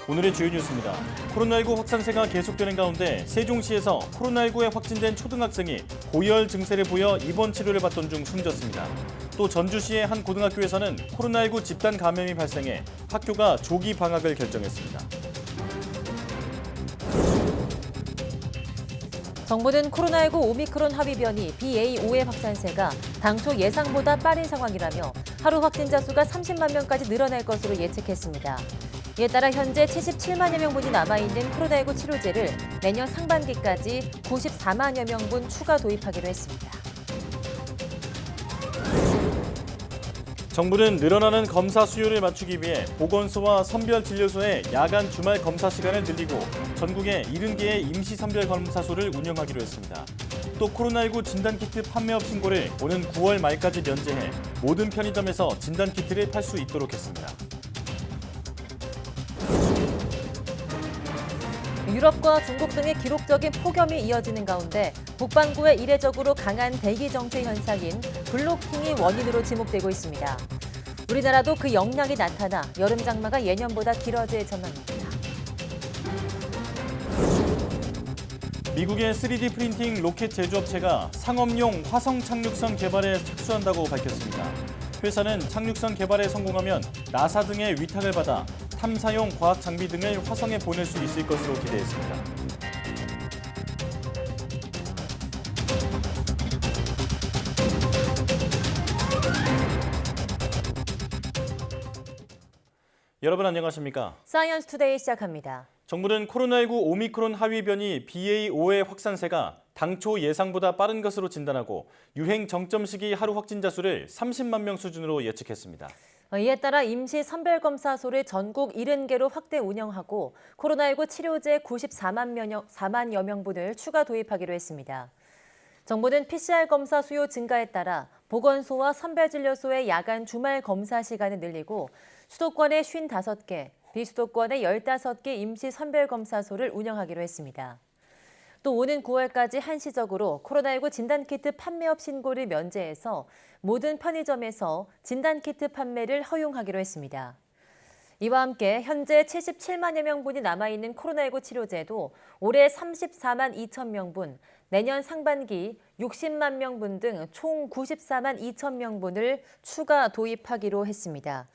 오늘의 주요 뉴스입니다. 코로나19 확산세가 계속되는 가운데 세종시에서 코로나19에 확진된 초등학생이 고열 증세를 보여 입원 치료를 받던 중 숨졌습니다. 또 전주시의 한 고등학교에서는 코로나19 집단 감염이 발생해 학교가 조기 방학을 결정했습니다. 정부는 코로나19 오미크론 합의 변이 BA.5의 확산세가 당초 예상보다 빠른 상황이라며 하루 확진자 수가 30만 명까지 늘어날 것으로 예측했습니다. 이에 따라 현재 77만여 명분이 남아있는 코로나19 치료제를 내년 상반기까지 94만여 명분 추가 도입하기로 했습니다. 정부는 늘어나는 검사 수요를 맞추기 위해 보건소와 선별진료소의 야간 주말 검사 시간을 늘리고 전국에 70개의 임시선별검사소를 운영하기로 했습니다. 또 코로나19 진단키트 판매업 신고를 오는 9월 말까지 면제해 모든 편의점에서 진단키트를 팔 수 있도록 했습니다. 유럽과 중국 등의 기록적인 폭염이 이어지는 가운데 북반구에 이례적으로 강한 대기 정체 현상인 블로킹이 원인으로 지목되고 있습니다. 우리나라도 그 영향이 나타나 여름 장마가 예년보다 길어질 전망입니다. 미국의 3D 프린팅 로켓 제조업체가 상업용 화성 착륙선 개발에 착수한다고 밝혔습니다. 회사는 착륙선 개발에 성공하면 나사 등의 위탁을 받아 탐사용 과학 장비 등을 화성에 보낼 수 있을 것으로 기대했습니다. 여러분 안녕하십니까? 사이언스 투데이 시작합니다. 정부는 코로나19 오미크론 하위 변이 BA.5의 확산세가 당초 예상보다 빠른 것으로 진단하고 유행 정점 시기 하루 확진자 수를 30만 명 수준으로 예측했습니다. 이에 따라 임시 선별검사소를 전국 70개로 확대 운영하고 코로나19 치료제 94만여 명분을 추가 도입하기로 했습니다. 정부는 PCR 검사 수요 증가에 따라 보건소와 선별진료소의 야간 주말 검사 시간을 늘리고 수도권의 55개, 비수도권의 15개 임시 선별검사소를 운영하기로 했습니다. 또 오는 9월까지 한시적으로 코로나19 진단키트 판매업 신고를 면제해서 모든 편의점에서 진단키트 판매를 허용하기로 했습니다. 이와 함께 현재 77만여 명분이 남아있는 코로나19 치료제도 올해 34만 2천 명분, 내년 상반기 60만 명분 등 총 94만 2천 명분을 추가 도입하기로 했습니다.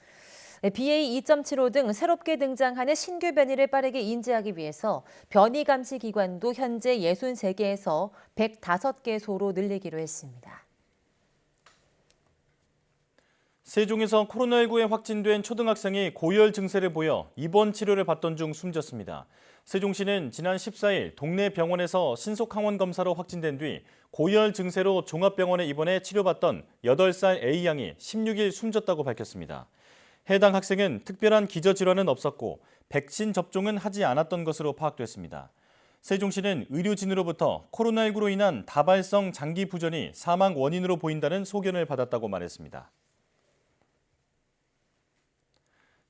BA.2.75 등 새롭게 등장하는 신규 변이를 빠르게 인지하기 위해서 변이 감시 기관도 현재 63개에서 105개소로 늘리기로 했습니다. 세종에서 코로나19에 확진된 초등학생이 고열 증세를 보여 입원 치료를 받던 중 숨졌습니다. 세종시는 지난 14일 동네 병원에서 신속항원 검사로 확진된 뒤 고열 증세로 종합병원에 입원해 치료받던 8살 A양이 16일 숨졌다고 밝혔습니다. 해당 학생은 특별한 기저질환은 없었고 백신 접종은 하지 않았던 것으로 파악됐습니다. 세종시는 의료진으로부터 코로나19로 인한 다발성 장기 부전이 사망 원인으로 보인다는 소견을 받았다고 말했습니다.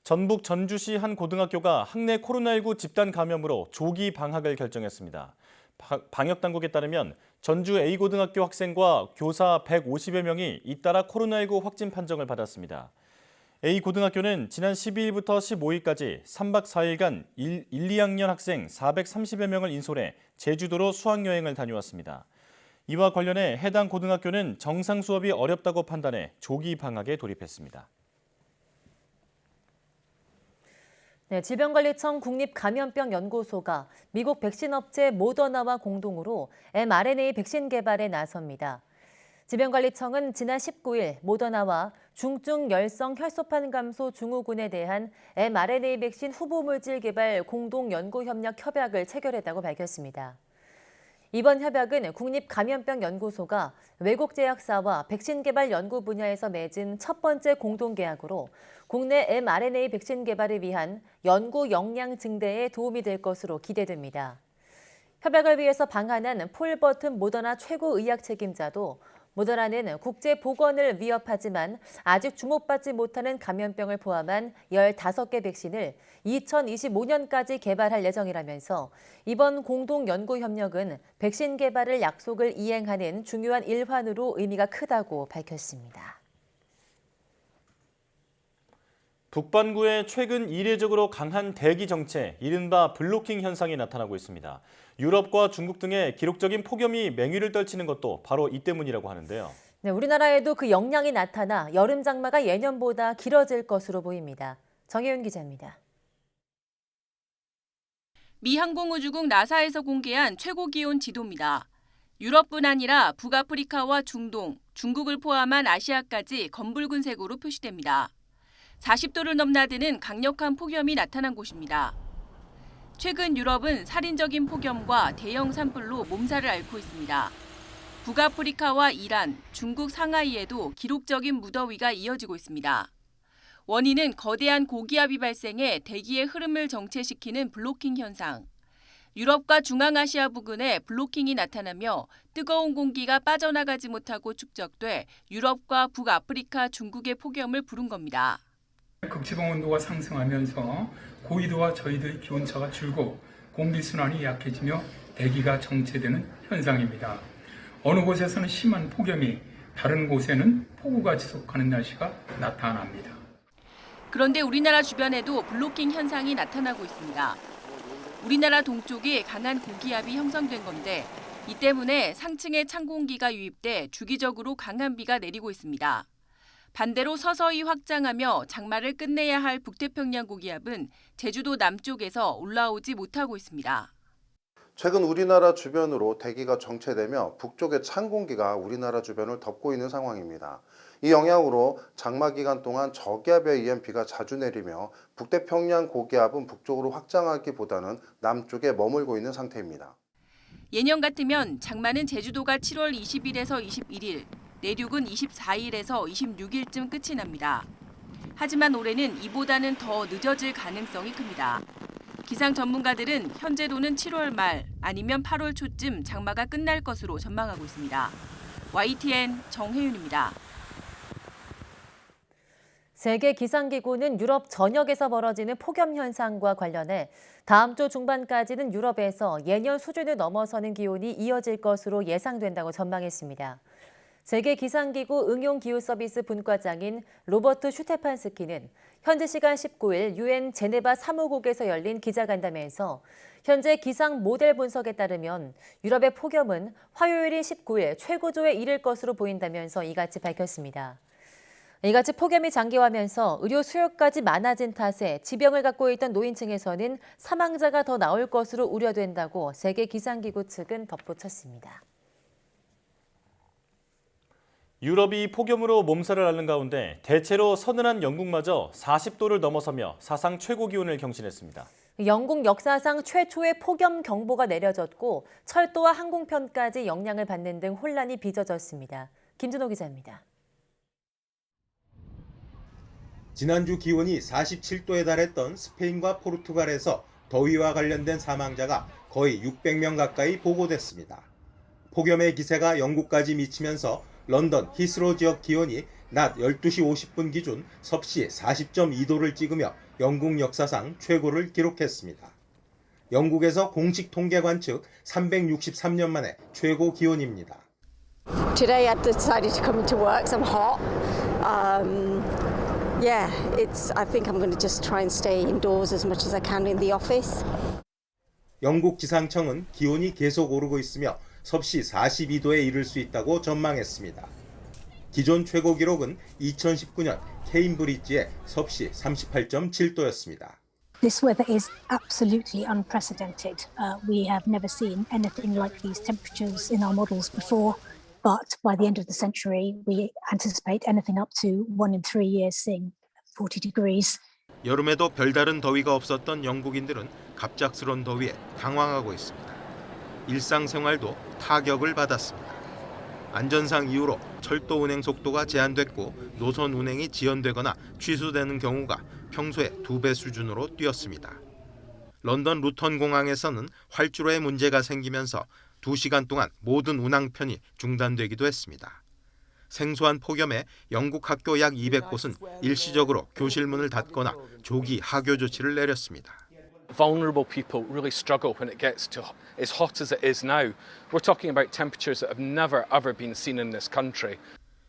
전북 전주시 한 고등학교가 학내 코로나19 집단 감염으로 조기 방학을 결정했습니다. 방역당국에 따르면 전주 A고등학교 학생과 교사 150여 명이 잇따라 코로나19 확진 판정을 받았습니다. A고등학교는 지난 12일부터 15일까지 3박 4일간 1, 2학년 학생 430여 명을 인솔해 제주도로 수학여행을 다녀왔습니다. 이와 관련해 해당 고등학교는 정상 수업이 어렵다고 판단해 조기 방학에 돌입했습니다. 질병관리청 국립감염병연구소가 미국 백신 업체 모더나와 공동으로 mRNA 백신 개발에 나섭니다. 질병관리청은 지난 19일 모더나와 중증 열성 혈소판 감소 증후군에 대한 mRNA 백신 후보 물질 개발 공동 연구 협력 협약을 체결했다고 밝혔습니다. 이번 협약은 국립감염병연구소가 외국 제약사와 백신 개발 연구 분야에서 맺은 첫 번째 공동 계약으로 국내 mRNA 백신 개발을 위한 연구 역량 증대에 도움이 될 것으로 기대됩니다. 협약을 위해서 방한한 폴 버튼 모더나 최고 의학 책임자도 모더나는 국제 보건을 위협하지만 아직 주목받지 못하는 감염병을 포함한 15개 백신을 2025년까지 개발할 예정이라면서 이번 공동 연구 협력은 백신 개발을 약속을 이행하는 중요한 일환으로 의미가 크다고 밝혔습니다. 북반구에 최근 이례적으로 강한 대기 정체, 이른바 블로킹 현상이 나타나고 있습니다. 유럽과 중국 등의 기록적인 폭염이 맹위를 떨치는 것도 바로 이 때문이라고 하는데요. 네, 우리나라에도 그 영향이 나타나 여름 장마가 예년보다 길어질 것으로 보입니다. 정혜윤 기자입니다. 미 항공우주국 나사에서 공개한 최고 기온 지도입니다. 유럽뿐 아니라 북아프리카와 중동, 중국을 포함한 아시아까지 검붉은 색으로 표시됩니다. 40도를 넘나드는 강력한 폭염이 나타난 곳입니다. 최근 유럽은 살인적인 폭염과 대형 산불로 몸살을 앓고 있습니다. 북아프리카와 이란, 중국 상하이에도 기록적인 무더위가 이어지고 있습니다. 원인은 거대한 고기압이 발생해 대기의 흐름을 정체시키는 블로킹 현상. 유럽과 중앙아시아 부근에 블로킹이 나타나며 뜨거운 공기가 빠져나가지 못하고 축적돼 유럽과 북아프리카, 중국의 폭염을 부른 겁니다. 극지방 온도가 상승하면서 고緯도와 저緯도의 기온차가 줄고 공기순환이 약해지며 대기가 정체되는 현상입니다. 어느 곳에서는 심한 폭염이, 다른 곳에는 폭우가 지속하는 날씨가 나타납니다. 그런데 우리나라 주변에도 블로킹 현상이 나타나고 있습니다. 우리나라 동쪽에 강한 고기압이 형성된 건데 이 때문에 상층에 찬 공기가 유입돼 주기적으로 강한 비가 내리고 있습니다. 반대로 서서히 확장하며 장마를 끝내야 할 북태평양 고기압은 제주도 남쪽에서 올라오지 못하고 있습니다. 최근 우리나라 주변으로 대기가 정체되며 북쪽의 찬 공기가 우리나라 주변을 덮고 있는 상황입니다. 이 영향으로 장마 기간 동안 저기압에 의한 비가 자주 내리며 북태평양 고기압은 북쪽으로 확장하기보다는 남쪽에 머물고 있는 상태입니다. 예년 같으면 장마는 제주도가 7월 20일에서 21일, 내륙은 24일에서 26일쯤 끝이 납니다. 하지만 올해는 이보다는 더 늦어질 가능성이 큽니다. 기상 전문가들은 현재로는 7월 말 아니면 8월 초쯤 장마가 끝날 것으로 전망하고 있습니다. YTN 정혜윤입니다. 세계기상기구는 유럽 전역에서 벌어지는 폭염 현상과 관련해 다음 주 중반까지는 유럽에서 예년 수준을 넘어서는 기온이 이어질 것으로 예상된다고 전망했습니다. 세계기상기구 응용기후서비스 분과장인 로버트 슈테판스키는 현지 시간 19일 유엔 제네바 사무국에서 열린 기자간담회에서 현재 기상 모델 분석에 따르면 유럽의 폭염은 화요일인 19일 최고조에 이를 것으로 보인다면서 이같이 밝혔습니다. 이같이 폭염이 장기화하면서 의료 수요까지 많아진 탓에 지병을 갖고 있던 노인층에서는 사망자가 더 나올 것으로 우려된다고 세계기상기구 측은 덧붙였습니다. 유럽이 폭염으로 몸살을 앓는 가운데 대체로 서늘한 영국마저 40도를 넘어서며 사상 최고 기온을 경신했습니다. 영국 역사상 최초의 폭염 경보가 내려졌고 철도와 항공편까지 영향을 받는 등 혼란이 빚어졌습니다. 김준호 기자입니다. 지난주 기온이 47도에 달했던 스페인과 포르투갈에서 더위와 관련된 사망자가 거의 600명 가까이 보고됐습니다. 폭염의 기세가 영국까지 미치면서 런던 히스로 지역 기온이 낮 12시 50분 기준 섭씨 40.2도를 찍으며 영국 역사상 최고를 기록했습니다. 영국에서 공식 통계 관측 363년 만에 최고 기온입니다. Today I decided to come into work, so I'm hot. I think I'm going to just try and stay indoors as much as I can in the office. 영국 기상청은 기온이 계속 오르고 있으며 섭씨 42도에 이를 수 있다고 전망했습니다. 기존 최고 기록은 2019년 케임브리지의 섭씨 38.7도였습니다. This weather is absolutely unprecedented. We have never seen anything like these temperatures in our models before, but by the end of the century, we anticipate anything up to 1 in 3 years seeing 40 degrees. 여름에도 별다른 더위가 없었던 영국인들은 갑작스런 더위에 당황하고 있습니다. 일상생활도 타격을 받았습니다. 안전상 이유로 철도 운행 속도가 제한됐고 노선 운행이 지연되거나 취소되는 경우가 평소의 2배 수준으로 뛰었습니다. 런던 루턴 공항에서는 활주로에 문제가 생기면서 2시간 동안 모든 운항편이 중단되기도 했습니다. 생소한 폭염에 영국 학교 약 200곳은 일시적으로 교실 문을 닫거나 조기 하교 조치를 내렸습니다. Vulnerable people really struggle when it gets to as hot as it is now. We're talking about temperatures that have never ever been seen in this country.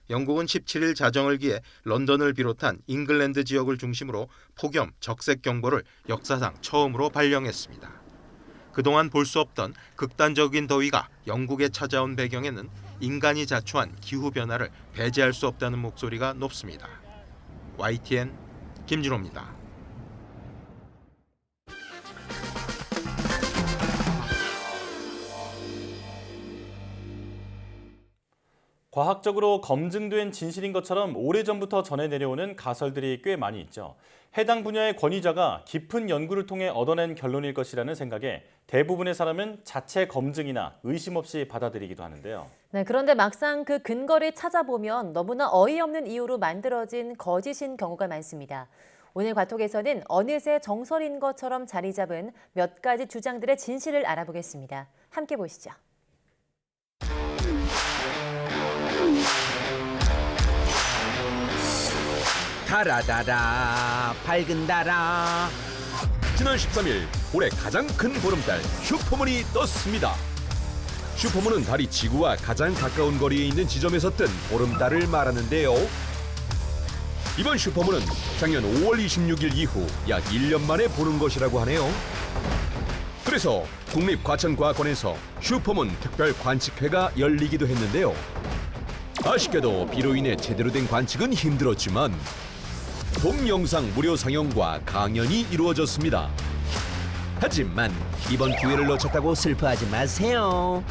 영국은 17일 자정을 기해 런던을 비롯한 잉글랜드 지역을 중심으로 폭염, 적색 경보를 역사상 처음으로 발령했습니다. 그동안 볼 수 없던 극단적인 더위가 영국에 찾아온 배경에는 인간이 자초한 기후변화를 배제할 수 없다는 목소리가 높습니다. YTN 김진호입니다. 과학적으로 검증된 진실인 것처럼 오래전부터 전해 내려오는 가설들이 꽤 많이 있죠. 해당 분야의 권위자가 깊은 연구를 통해 얻어낸 결론일 것이라는 생각에 대부분의 사람은 자체 검증이나 의심 없이 받아들이기도 하는데요. 네, 그런데 막상 그 근거를 찾아보면 너무나 어이없는 이유로 만들어진 거짓인 경우가 많습니다. 오늘 과톡에서는 어느새 정설인 것처럼 자리 잡은 몇 가지 주장들의 진실을 알아보겠습니다. 함께 보시죠. 달아달아 밝은 달아. 지난 13일 올해 가장 큰 보름달 슈퍼문이 떴습니다. 슈퍼문은 달이 지구와 가장 가까운 거리에 있는 지점에서 뜬 보름달을 말하는데요. 이번 슈퍼문은 작년 5월 26일 이후 약 1년 만에 보는 것이라고 하네요. 그래서 국립과천과학원에서 슈퍼문 특별 관측회가 열리기도 했는데요. 아쉽게도 비로 인해 제대로 된 관측은 힘들었지만 동영상 무료 상영과 강연이 이루어졌습니다. 하지만 이번 기회를 놓쳤다고 슬퍼하지 마세요.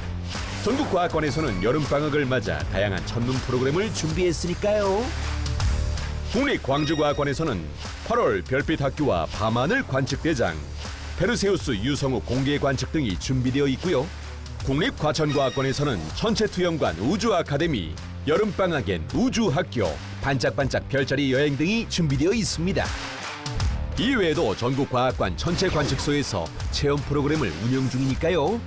전국과학관에서는 여름방학을 맞아 다양한 천문 프로그램을 준비했으니까요. 국립광주과학관에서는 8월 별빛 학교와 밤하늘 관측대장, 페르세우스 유성우 공개 관측 등이 준비되어 있고요. 국립과천과학관에서는 천체투영관 우주아카데미, 여름방학엔 우주학교, 반짝반짝 별자리 여행 등이 준비되어 있습니다. 이외에도 전국과학관 천체관측소에서 체험 프로그램을 운영 중이니까요.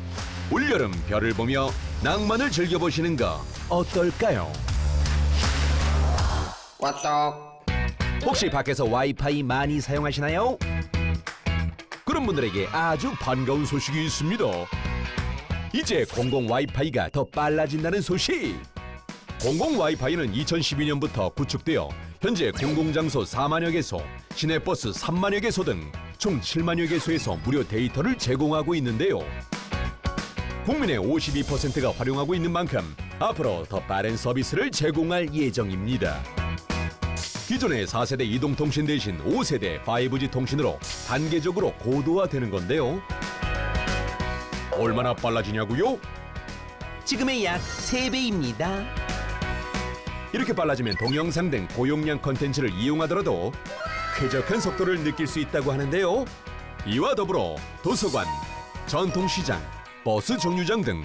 올여름 별을 보며 낭만을 즐겨보시는 거 어떨까요? 혹시 밖에서 와이파이 많이 사용하시나요? 그런 분들에게 아주 반가운 소식이 있습니다. 이제 공공 와이파이가 더 빨라진다는 소식! 공공 와이파이는 2012년부터 구축되어 현재 공공장소 4만여 개소, 시내버스 3만여 개소 등 총 7만여 개소에서 무료 데이터를 제공하고 있는데요. 국민의 52%가 활용하고 있는 만큼 앞으로 더 빠른 서비스를 제공할 예정입니다. 기존의 4세대 이동통신 대신 5세대 5G 통신으로 단계적으로 고도화되는 건데요. 얼마나 빨라지냐고요? 지금의 약 3배입니다. 이렇게 빨라지면 동영상 등 고용량 컨텐츠를 이용하더라도 쾌적한 속도를 느낄 수 있다고 하는데요. 이와 더불어 도서관, 전통시장, 버스 정류장 등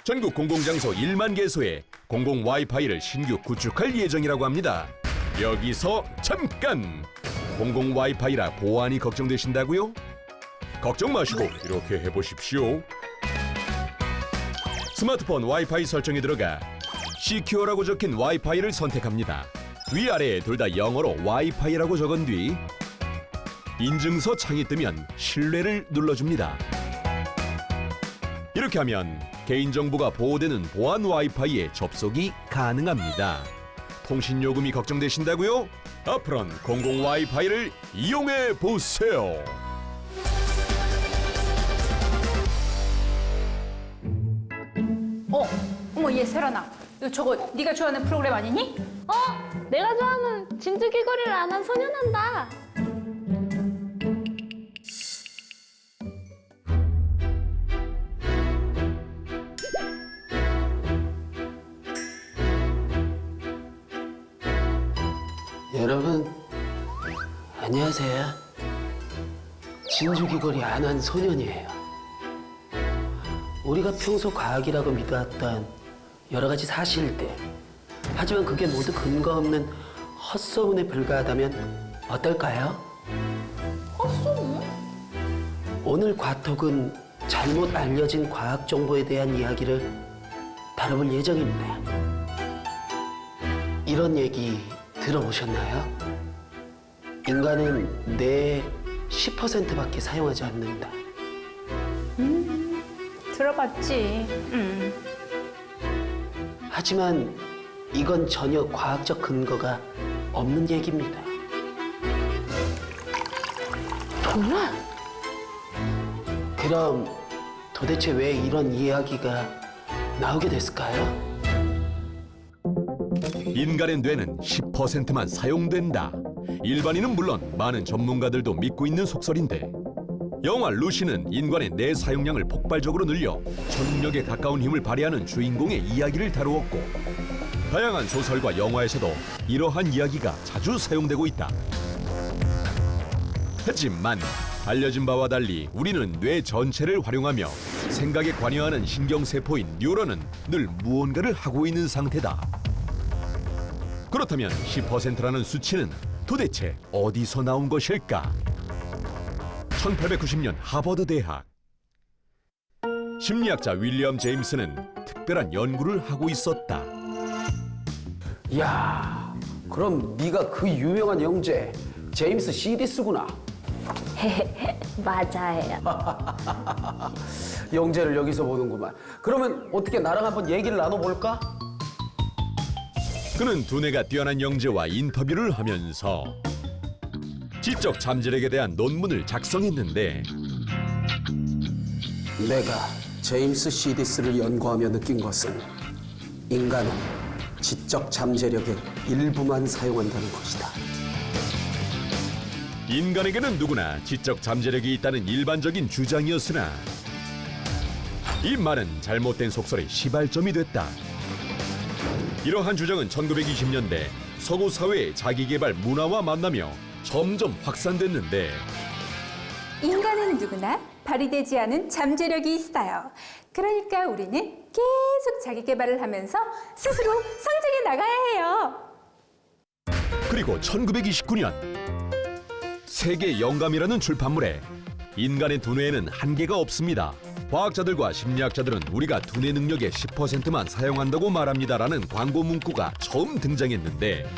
전국 공공장소 1만 개소에 공공 와이파이를 신규 구축할 예정이라고 합니다. 여기서 잠깐! 공공 와이파이라 보안이 걱정되신다고요? 걱정 마시고 이렇게 해보십시오. 스마트폰 와이파이 설정에 들어가 시큐어라고 적힌 와이파이를 선택합니다. 위아래에 둘 다 영어로 와이파이라고 적은 뒤 인증서 창이 뜨면 신뢰를 눌러줍니다. 이렇게 하면 개인정보가 보호되는 보안 와이파이에 접속이 가능합니다. 통신요금이 걱정되신다고요? 앞으로는 공공 와이파이를 이용해 보세요. 어머 얘 세란아, 너 저거 네가 좋아하는 프로그램 아니니? 내가 좋아하는 진주귀걸이를 안 한 소년한다. 여러분 안녕하세요. 진주귀걸이 안 한 소년이에요. 우리가 평소 과학이라고 믿어왔던 여러 가지 사실들, 하지만 그게 모두 근거 없는 헛소문에 불과하다면 어떨까요? 헛소문? 오늘 과톡은 잘못 알려진 과학 정보에 대한 이야기를 다뤄볼 예정입니다. 이런 얘기 들어보셨나요? 인간은 뇌의 10%밖에 사용하지 않는다. 들어봤지. 하지만 이건 전혀 과학적 근거가 없는 얘기입니다. 정말? 그럼 도대체 왜 이런 이야기가 나오게 됐을까요? 인간의 뇌는 10%만 사용된다. 일반인은 물론 많은 전문가들도 믿고 있는 속설인데 영화 루시는 인간의 뇌 사용량을 폭발적으로 늘려 초능력에 가까운 힘을 발휘하는 주인공의 이야기를 다루었고 다양한 소설과 영화에서도 이러한 이야기가 자주 사용되고 있다. 하지만 알려진 바와 달리 우리는 뇌 전체를 활용하며 생각에 관여하는 신경세포인 뉴런은 늘 무언가를 하고 있는 상태다. 그렇다면 10%라는 수치는 도대체 어디서 나온 것일까? 1890년 하버드 대학 심리학자 윌리엄 제임스는 특별한 연구를 하고 있었다. 이야, 그럼 네가 그 유명한 영재 제임스 시디스구나. 맞아요. 영재를 여기서 보는구만. 그러면 어떻게 나랑 한번 얘기를 나눠볼까? 그는 두뇌가 뛰어난 영재와 인터뷰를 하면서 지적 잠재력에 대한 논문을 작성했는데 내가 제임스 시디스를 연구하며 느낀 것은 인간은 지적 잠재력의 일부만 사용한다는 것이다. 인간에게는 누구나 지적 잠재력이 있다는 일반적인 주장이었으나 이 말은 잘못된 속설의 시발점이 됐다. 이러한 주장은 1920년대 서구 사회의 자기개발 문화와 만나며 점점 확산됐는데 인간은 누구나 발휘되지 않은 잠재력이 있어요. 그러니까 우리는 계속 자기 개발을 하면서 스스로 성장해 나가야 해요. 그리고 1929년 세계 영감이라는 출판물에 인간의 두뇌에는 한계가 없습니다. 과학자들과 심리학자들은 우리가 두뇌 능력의 10%만 사용한다고 말합니다라는 광고 문구가 처음 등장했는데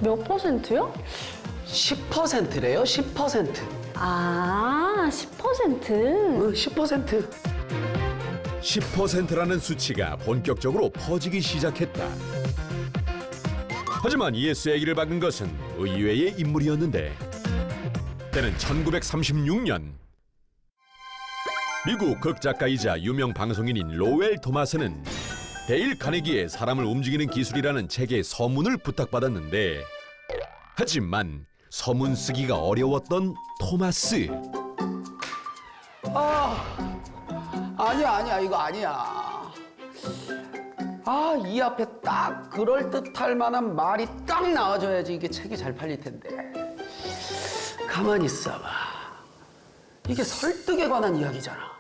몇 %요? 10%래요, 10%. 아, 10%? 10%. 10%라는 수치가 본격적으로 퍼지기 시작했다. 하지만 이에 쐐기를 박은 것은 의외의 인물이었는데 때는 1936년 미국 극작가이자 유명 방송인인 로웰 토마스는 데일 카네기의 사람을 움직이는 기술이라는 책의 서문을 부탁받았는데 하지만 서문 쓰기가 어려웠던 토마스. 아니야, 이거 아니야. 이 앞에 딱 그럴듯할 만한 말이 딱 나와줘야지 이게 책이 잘 팔릴 텐데. 가만히 있어봐. 이게 설득에 관한 이야기잖아.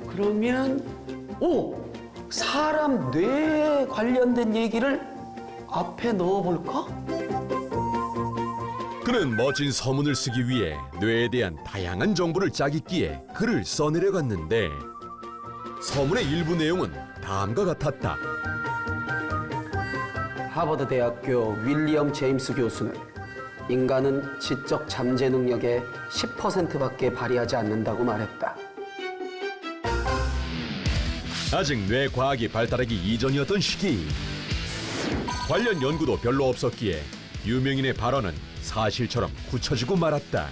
그러면 사람 뇌에 관련된 얘기를 앞에 넣어볼까? 그는 멋진 서문을 쓰기 위해 뇌에 대한 다양한 정보를 짜깁기에 글을 써내려갔는데 서문의 일부 내용은 다음과 같았다. 하버드 대학교 윌리엄 제임스 교수는 인간은 지적 잠재 능력의 10%밖에 발휘하지 않는다고 말했다. 아직 뇌 과학이 발달하기 이전이었던 시기. 관련 연구도 별로 없었기에 유명인의 발언은 사실처럼 굳혀지고 말았다.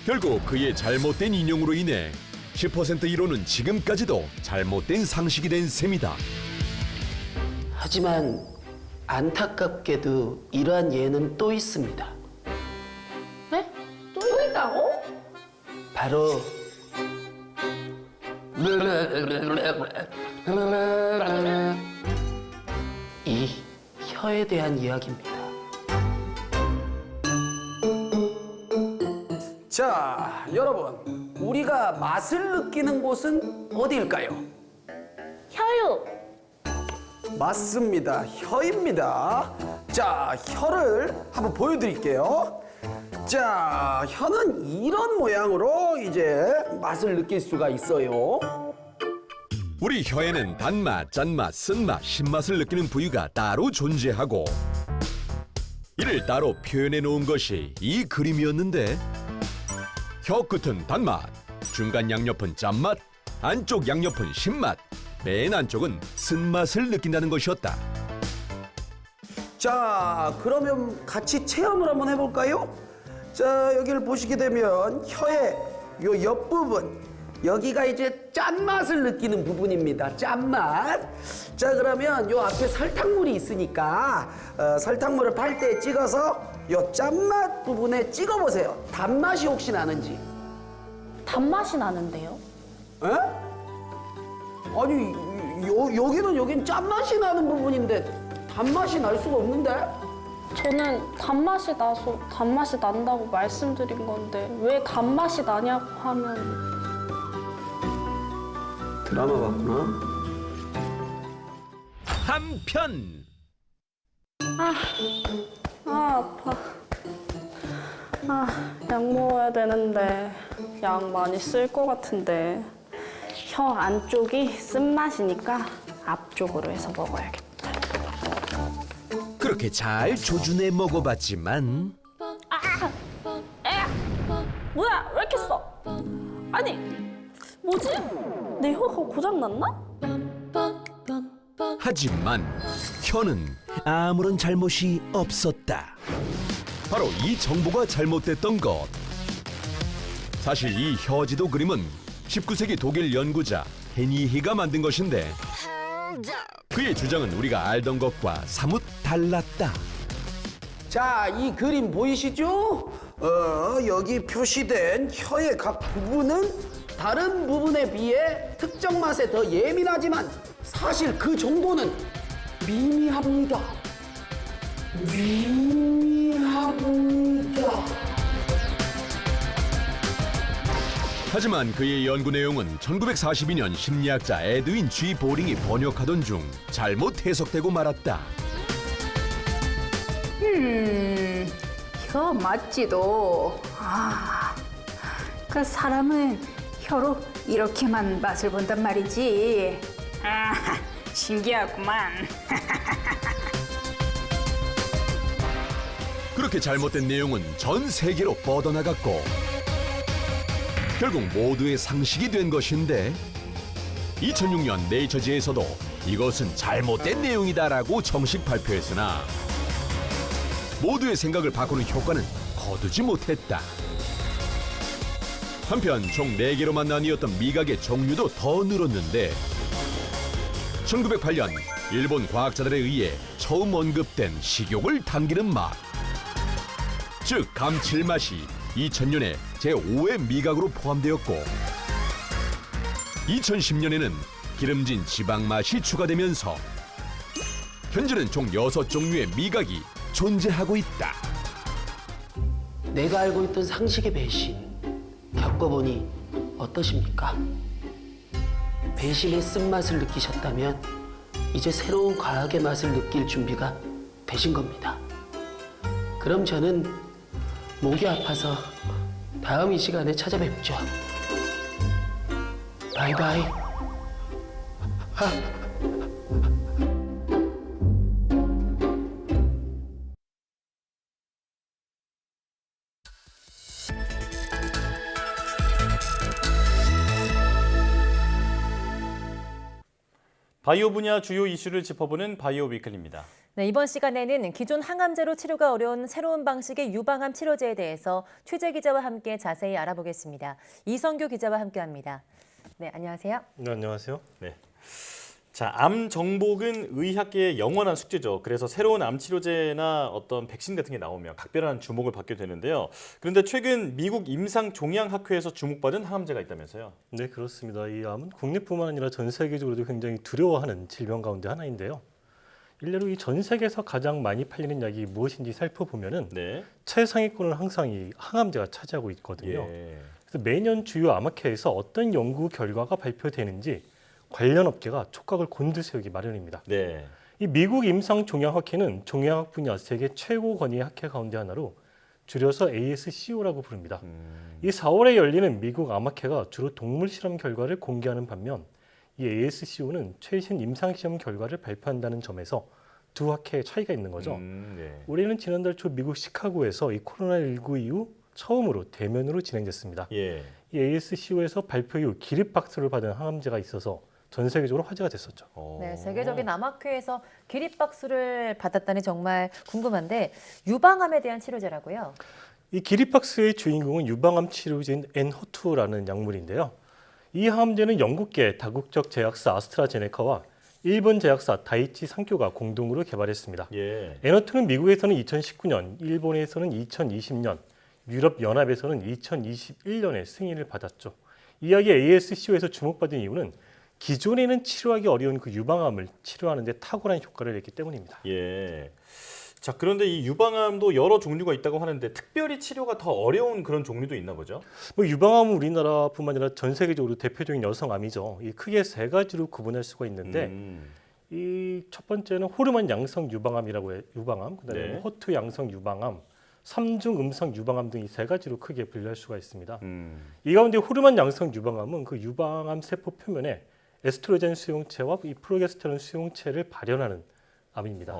결국 그의 잘못된 인용으로 인해 10% 이론은 지금까지도 잘못된 상식이 된 셈이다. 하지만 안타깝게도 이러한 예는 또 있습니다. 네? 또 있다고? 바로 이 혀에 대한 이야기입니다. 자, 여러분, 우리가 맛을 느끼는 곳은 어디일까요? 혀요. 맞습니다. 혀입니다. 자, 혀를 한번 보여드릴게요. 자, 혀는 이런 모양으로 이제 맛을 느낄 수가 있어요. 우리 혀에는 단맛, 짠맛, 쓴맛, 신맛을 느끼는 부위가 따로 존재하고 이를 따로 표현해 놓은 것이 이 그림이었는데 혀 끝은 단맛, 중간 양옆은 짠맛, 안쪽 양옆은 신맛, 맨 안쪽은 쓴맛을 느낀다는 것이었다. 자, 그러면 같이 체험을 한번 해볼까요? 자, 여기를 보시게 되면 혀의 요 옆부분, 여기가 이제 짠맛을 느끼는 부분입니다. 짠맛. 자, 그러면 요 앞에 설탕물이 있으니까 설탕물을 팔대에 찍어서 요 짠맛 부분에 찍어보세요. 단맛이 혹시 나는지. 단맛이 나는데요? 에? 아니, 여긴 짠맛이 나는 부분인데 단맛이 날 수가 없는데? 저는 단맛이 나서 단맛이 난다고 말씀드린 건데 왜 단맛이 나냐고 하면 드라마 봤구나. 한편 아파. 약 먹어야 되는데 약 많이 쓸 것 같은데 혀 안쪽이 쓴맛이니까 앞쪽으로 해서 먹어야겠다. 그렇게 잘 조준해 먹어봤지만 뭐야 왜 이렇게 써? 아니 뭐지? 내 혀가 고장났나? 하지만 혀는 아무런 잘못이 없었다. 바로 이 정보가 잘못됐던 것. 사실 이 혀지도 그림은 19세기 독일 연구자 헤니히가 만든 것인데 그의 주장은 우리가 알던 것과 사뭇 달랐다. 자, 이 그림 보이시죠? 여기 표시된 혀의 각 부분은 다른 부분에 비해 특정 맛에 더 예민하지만 사실 그 정도는 미미합니다. 미미합니다. 하지만 그의 연구 내용은 1942년 심리학자 에드윈 G 보링이 번역하던 중 잘못 해석되고 말았다. 혀 맞지도. 그 사람은 혀로 이렇게만 맛을 본단 말이지. 신기하구만. 그렇게 잘못된 내용은 전 세계로 뻗어나갔고 결국 모두의 상식이 된 것인데 2006년 네이처지에서도 이것은 잘못된 내용이다라고 정식 발표했으나 모두의 생각을 바꾸는 효과는 거두지 못했다. 한편 총 4개로만 나뉘었던 미각의 종류도 더 늘었는데 1908년 일본 과학자들에 의해 처음 언급된 식욕을 당기는 맛, 즉 감칠맛이 2000년에 제5의 미각으로 포함되었고 2010년에는 기름진 지방맛이 추가되면서 현재는 총 6종류의 미각이 존재하고 있다. 내가 알고 있던 상식의 배신 겪어보니 어떠십니까? 배신의 쓴맛을 느끼셨다면 이제 새로운 과학의 맛을 느낄 준비가 되신 겁니다. 그럼 저는 목이 아파서 다음 이 시간에 찾아뵙죠. 바이바이. 바이오 분야 주요 이슈를 짚어보는 바이오 위클리입니다. 네, 이번 시간에는 기존 항암제로 치료가 어려운 새로운 방식의 유방암 치료제에 대해서 최재 기자와 함께 자세히 알아보겠습니다. 이성규 기자와 함께합니다. 네, 안녕하세요. 네, 안녕하세요. 네. 자, 암 정복은 의학계의 영원한 숙제죠. 그래서 새로운 암 치료제나 어떤 백신 같은 게 나오면 각별한 주목을 받게 되는데요. 그런데 최근 미국 임상종양학회에서 주목받은 항암제가 있다면서요? 네, 그렇습니다. 이 암은 국내뿐만 아니라 전 세계적으로도 굉장히 두려워하는 질병 가운데 하나인데요. 일례로 이 전 세계에서 가장 많이 팔리는 약이 무엇인지 살펴보면은 최상위권을 항상 이 항암제가 차지하고 있거든요. 그래서 매년 주요 암학회에서 어떤 연구 결과가 발표되는지 관련 업계가 촉각을 곤두세우기 마련입니다. 이 미국 임상종양학회는 종양학 분야 세계 최고 권위의 학회 가운데 하나로 줄여서 ASCO라고 부릅니다. 이 4월에 열리는 미국 암학회가 주로 동물 실험 결과를 공개하는 반면 이 ASCO는 최신 임상시험 결과를 발표한다는 점에서 두 학회의 차이가 있는 거죠. 올해는 지난달 초 미국 시카고에서 이 코로나19 이후 처음으로 대면으로 진행됐습니다. 이 ASCO에서 발표 이후 기립박수를 받은 항암제가 있어서 전 세계적으로 화제가 됐었죠. 네, 세계적인 암학회에서 기립박수를 받았다니 정말 궁금한데 유방암에 대한 치료제라고요? 이 기립박스의 주인공은 유방암 치료제인 엔허투라는 약물인데요. 이 항암제는 영국계 다국적 제약사 아스트라제네카와 일본 제약사 다이치 상교가 공동으로 개발했습니다. 엔허투는 미국에서는 2019년, 일본에서는 2020년, 유럽연합에서는 2021년에 승인을 받았죠. 이야기 ASCO에서 주목받은 이유는 기존에는 치료하기 어려운 그 유방암을 치료하는 데 탁월한 효과를 냈기 때문입니다. 자, 그런데 이 유방암도 여러 종류가 있다고 하는데 특별히 치료가 더 어려운 그런 종류도 있나 보죠? 뭐 유방암은 우리나라뿐만 아니라 전 세계적으로 대표적인 여성암이죠. 이 크게 세 가지로 구분할 수가 있는데 이 첫 번째는 호르몬 양성 유방암이라고 해요. 유방암, 그다음에 호투 양성 유방암, 삼중 음성 유방암 등 이 세 가지로 크게 분류할 수가 있습니다. 이 가운데 호르몬 양성 유방암은 그 유방암 세포 표면에 에스트로겐 수용체와 이 프로게스테론 수용체를 발현하는 암입니다.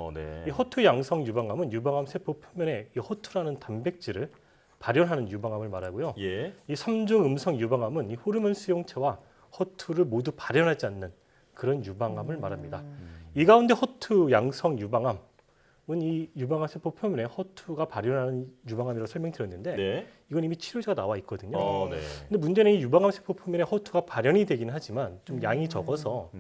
이 허투 양성 유방암은 유방암 세포 표면에 이 허투라는 단백질을 발현하는 유방암을 말하고요. 이 삼중 음성 유방암은 이 호르몬 수용체와 허투를 모두 발현하지 않는 그런 유방암을 말합니다. 이 가운데 허투 양성 유방암은 이 유방암 세포 표면에 허투가 발현하는 유방암이라고 설명드렸는데 이건 이미 치료제가 나와 있거든요. 근데 문제는 이 유방암 세포 표면에 허투가 발현이 되긴 하지만 좀 양이 적어서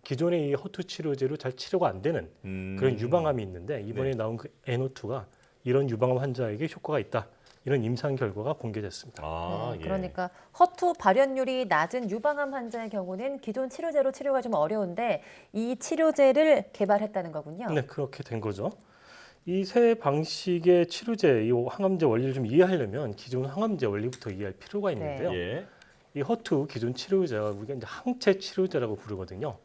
기존의 이 허투 치료제로 잘 치료가 안 되는 그런 유방암이 있는데 이번에 나온 그 엔허투가 이런 유방암 환자에게 효과가 있다. 이런 임상 결과가 공개됐습니다. 그러니까 허투 발현율이 낮은 유방암 환자의 경우는 기존 치료제로 치료가 좀 어려운데 이 치료제를 개발했다는 거군요. 네, 그렇게 된 거죠. 이 세 방식의 치료제, 이 항암제 원리를 좀 이해하려면 기존 항암제 원리부터 이해할 필요가 있는데요. 이 허투 기존 치료제가 우리가 이제 항체 치료제라고 부르거든요.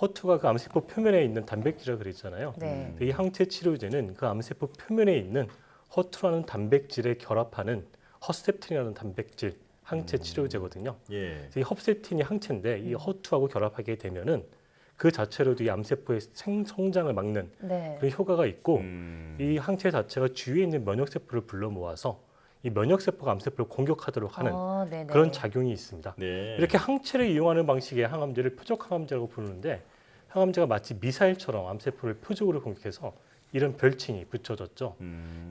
허투가 그 암세포 표면에 있는 단백질이라고 그랬잖아요. 이 항체 치료제는 그 암세포 표면에 있는 허투라는 단백질에 결합하는 허셉틴이라는 단백질 항체 치료제거든요. 이 허셉틴이 항체인데 이 허투하고 결합하게 되면은 그 자체로도 이 암세포의 성장을 막는 그런 효과가 있고 이 항체 자체가 주위에 있는 면역세포를 불러 모아서 이 면역세포가 암세포를 공격하도록 하는 그런 작용이 있습니다. 이렇게 항체를 이용하는 방식의 항암제를 표적항암제라고 부르는데 항암제가 마치 미사일처럼 암세포를 표적으로 공격해서 이런 별칭이 붙여졌죠.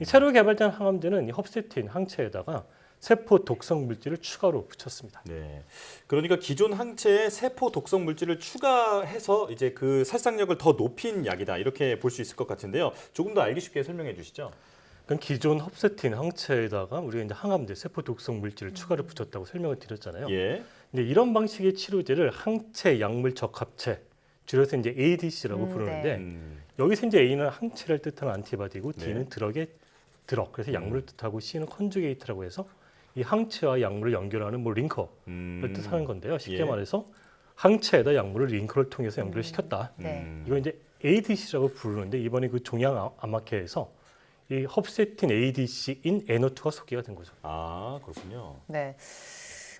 이 새로 개발된 항암제는 이 헙세틴 항체에다가 세포 독성 물질을 추가로 붙였습니다. 그러니까 기존 항체에 세포 독성 물질을 추가해서 이제 그 살상력을 더 높인 약이다 이렇게 볼 수 있을 것 같은데요. 조금 더 알기 쉽게 설명해 주시죠. 그럼 기존 헙세틴 항체에다가 우리가 이제 항암제 세포 독성 물질을 추가로 붙였다고 설명을 드렸잖아요. 근데 이런 방식의 치료제를 항체 약물 적합체, 줄여서 이제 ADC라고 부르는데 여기서 이제 A는 항체를 뜻하는 안티바디고 D는 드럭의 드럭, 그래서 약물을 뜻하고 C는 컨주게이트라고 해서 이 항체와 약물을 연결하는 뭐 링커를 뜻하는 건데요. 쉽게 말해서 항체에다 약물을 링커를 통해서 연결을 시켰다. 이걸 이제 ADC라고 부르는데 이번에 그 종양 암학회에서 이 헙세틴 ADC인 엔허투가 소개가 된 거죠. 그렇군요. 네.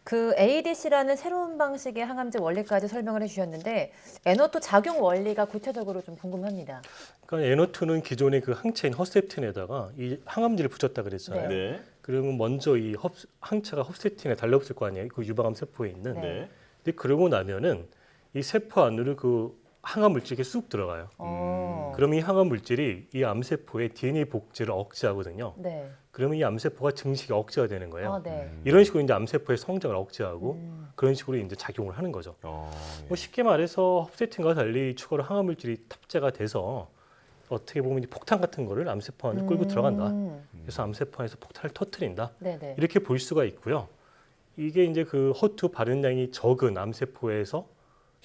그 ADC라는 새로운 방식의 항암제 원리까지 설명을 해주셨는데 엔허투 작용 원리가 구체적으로 좀 궁금합니다. 그러니까 엔허투는 기존의 그 항체인 헙세틴에다가 이 항암제를 붙였다 그랬잖아요. 그러면 먼저 이 항체가 헙세틴에 달라붙을 거 아니에요. 그 유방암 세포에 있는. 근데 그러고 나면은 이 세포 안으로 그 항암 물질이 쑥 들어가요. 그럼 이 항암 물질이 이 암세포의 DNA 복제를 억제하거든요. 그러면 이 암세포가 증식이 억제가 되는 거예요. 이런 식으로 이제 암세포의 성장을 억제하고 그런 식으로 이제 작용을 하는 거죠. 뭐 쉽게 말해서 헙세틴과 달리 추가로 항암 물질이 탑재가 돼서 어떻게 보면 이제 폭탄 같은 거를 암세포 안에 끌고 들어간다. 그래서 암세포 안에서 폭탄을 터뜨린다. 이렇게 볼 수가 있고요. 이게 이제 그 허투 발현량이 적은 암세포에서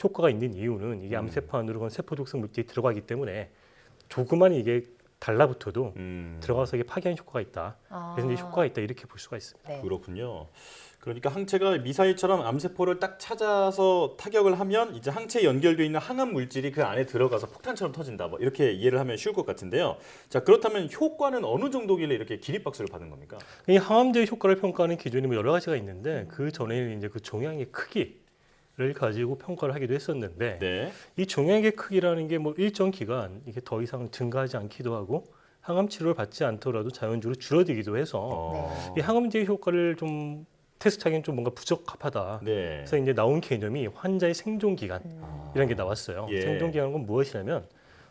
효과가 있는 이유는 이게 암세포 안으로 건 세포 독성 물질이 들어가기 때문에 조그만 이게 달라붙어도 들어가서 이게 파괴하는 효과가 있다. 그래서 이제 효과가 있다 이렇게 볼 수가 있습니다. 그렇군요. 그러니까 항체가 미사일처럼 암세포를 딱 찾아서 타격을 하면 이제 항체에 연결되어 있는 항암 물질이 그 안에 들어가서 폭탄처럼 터진다. 뭐 이렇게 이해를 하면 쉬울 것 같은데요. 자, 그렇다면 효과는 어느 정도길래 이렇게 기립박수를 받은 겁니까? 이 항암제의 효과를 평가하는 기준이 뭐 여러 가지가 있는데 그 전에는 이제 그 종양의 크기를 가지고 평가를 하기도 했었는데 이 종양의 크기라는 게 뭐 일정 기간 이게 더 이상 증가하지 않기도 하고 항암 치료를 받지 않더라도 자연적으로 줄어들기도 해서 이 항암제의 효과를 좀 테스트하기는 좀 뭔가 부적합하다. 네. 그래서 이제 나온 개념이 환자의 생존 기간 이런 게 나왔어요. 예. 생존 기간은 무엇이냐면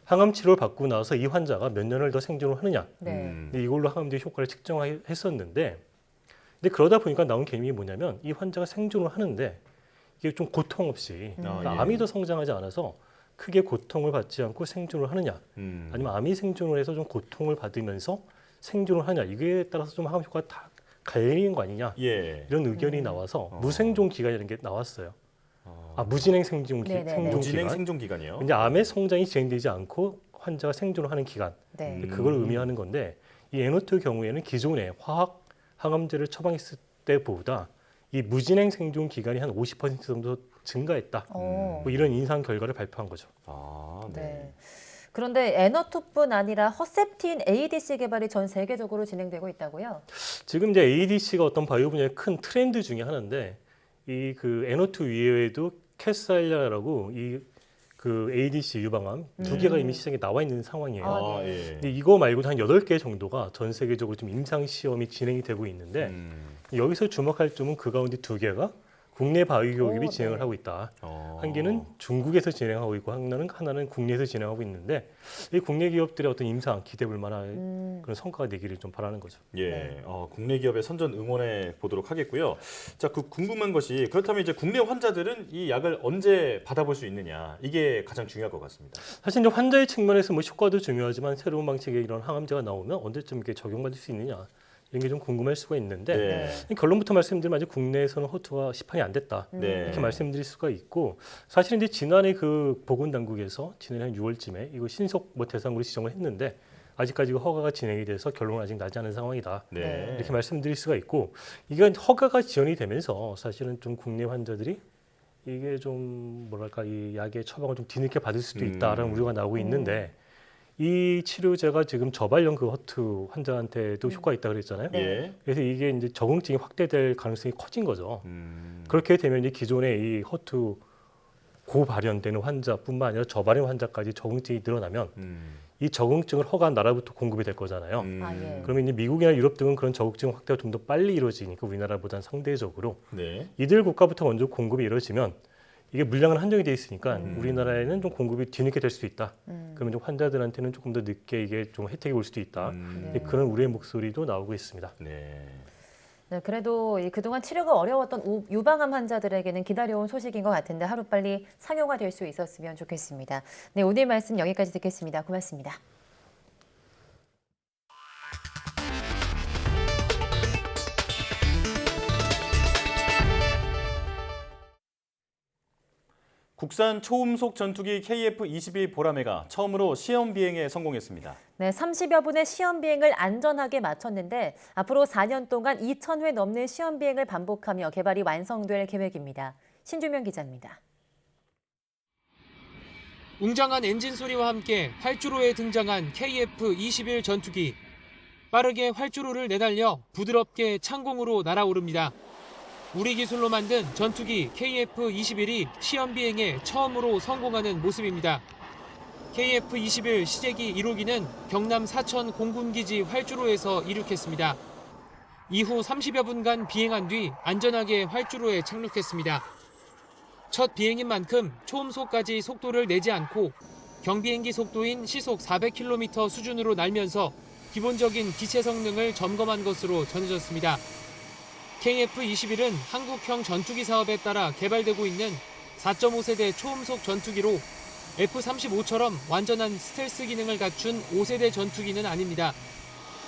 항암 치료를 받고 나서 이 환자가 몇 년을 더 생존을 하느냐. 네. 근데 이걸로 항암제의 효과를 측정했었는데, 근데 그러다 보니까 나온 개념이 뭐냐면 이 환자가 생존을 하는데 이게 좀 고통 없이 그러니까 예. 암이 더 성장하지 않아서 크게 고통을 받지 않고 생존을 하느냐, 아니면 암이 생존을 해서 좀 고통을 받으면서 생존을 하냐, 이거에 따라서 좀 항암 효과가 다 갈리는 거 아니냐, 예. 이런 의견이 나와서 무생존 기간이라는 게 나왔어요. 무진행 생존 무진행 기간. 생존 기간이요. 이제 암의 성장이 진행되지 않고 환자가 생존을 하는 기간, 네. 그걸 의미하는 건데, 이 N2 경우에는 기존에 화학 항암제를 처방했을 때보다 이 무진행 생존 기간이 한 50% 정도 증가했다. 뭐 이런 인상 결과를 발표한 거죠. 네. 그런데 N2뿐 아니라 허셉틴 ADC 개발이 전 세계적으로 진행되고 있다고요? 지금 이제 ADC가 어떤 바이오 분야의 큰 트렌드 중에 하나인데, 이 그 N2 이외에도 캐살라라고 이 그 ADC 유방암 두 개가 이미 시장에 나와 있는 상황이에요. 네. 근데 이거 말고도 한 8개 정도가 전 세계적으로 좀 임상 시험이 진행이 되고 있는데, 여기서 주목할 점은 그 가운데 2개가 국내 바이오 기업이 진행을 하고 있다. 한 개는 중국에서 진행하고 있고 하나는 국내에서 진행하고 있는데, 이 국내 기업들의 어떤 임상 기대볼 만한 그런 성과가 내기를 좀 바라는 거죠. 예, 국내 기업의 선전 응원해 보도록 하겠고요. 자, 그 궁금한 것이, 그렇다면 이제 국내 환자들은 이 약을 언제 받아볼 수 있느냐, 이게 가장 중요할 것 같습니다. 사실 이제 환자의 측면에서 뭐 효과도 중요하지만 새로운 방식의 이런 항암제가 나오면 언제쯤 이렇게 적용받을 수 있느냐, 이런 게 좀 궁금할 수가 있는데, 결론부터 말씀드리면 아직 국내에서는 허투가 시판이 안 됐다. 이렇게 말씀드릴 수가 있고, 사실은 이제 지난해 그 보건당국에서 지난해 한 6월쯤에 이거 신속 뭐 대상으로 지정을 했는데, 아직까지 허가가 진행이 돼서 결론은 아직 나지 않은 상황이다. 이렇게 말씀드릴 수가 있고, 이게 허가가 지연이 되면서 사실은 좀 국내 환자들이 이게 좀 뭐랄까 이 약의 처방을 좀 뒤늦게 받을 수도 있다라는 우려가 나오고 있는데, 이 치료제가 지금 저발령 그 허투 환자한테도 효과가 있다고 그랬잖아요. 그래서 이게 이제 적응증이 확대될 가능성이 커진 거죠. 그렇게 되면 이제 기존의 이 허투 고발현되는 환자뿐만 아니라 저발현 환자까지 적응증이 늘어나면 이 적응증을 허가한 나라부터 공급이 될 거잖아요. 그러면 이제 미국이나 유럽 등은 그런 적응증 확대가 좀 더 빨리 이루어지니까 우리나라보다는 상대적으로 이들 국가부터 먼저 공급이 이루어지면 이게 물량은 한정이 돼 있으니까 우리나라에는 좀 공급이 뒤늦게 될 수도 있다. 그러면 좀 환자들한테는 조금 더 늦게 이게 좀 혜택이 올 수도 있다. 그런 우려의 목소리도 나오고 있습니다. 네, 그래도 그동안 치료가 어려웠던 유방암 환자들에게는 기다려온 소식인 것 같은데 하루빨리 상용화 될 수 있었으면 좋겠습니다. 네, 오늘 말씀 여기까지 듣겠습니다. 고맙습니다. 국산 초음속 전투기 KF-21 보라매가 처음으로 시험 비행에 성공했습니다. 네, 30여 분의 시험 비행을 안전하게 마쳤는데 앞으로 4년 동안 2,000회 넘는 시험 비행을 반복하며 개발이 완성될 계획입니다. 신주명 기자입니다. 웅장한 엔진 소리와 함께 활주로에 등장한 KF-21 전투기. 빠르게 활주로를 내달려 부드럽게 창공으로 날아오릅니다. 우리 기술로 만든 전투기 KF-21이 시험 비행에 처음으로 성공하는 모습입니다. KF-21 시제기 1호기는 경남 사천 공군기지 활주로에서 이륙했습니다. 이후 30여 분간 비행한 뒤 안전하게 활주로에 착륙했습니다. 첫 비행인 만큼 초음속까지 속도를 내지 않고 경비행기 속도인 시속 400km 수준으로 날면서 기본적인 기체 성능을 점검한 것으로 전해졌습니다. KF-21은 한국형 전투기 사업에 따라 개발되고 있는 4.5세대 초음속 전투기로 F-35처럼 완전한 스텔스 기능을 갖춘 5세대 전투기는 아닙니다.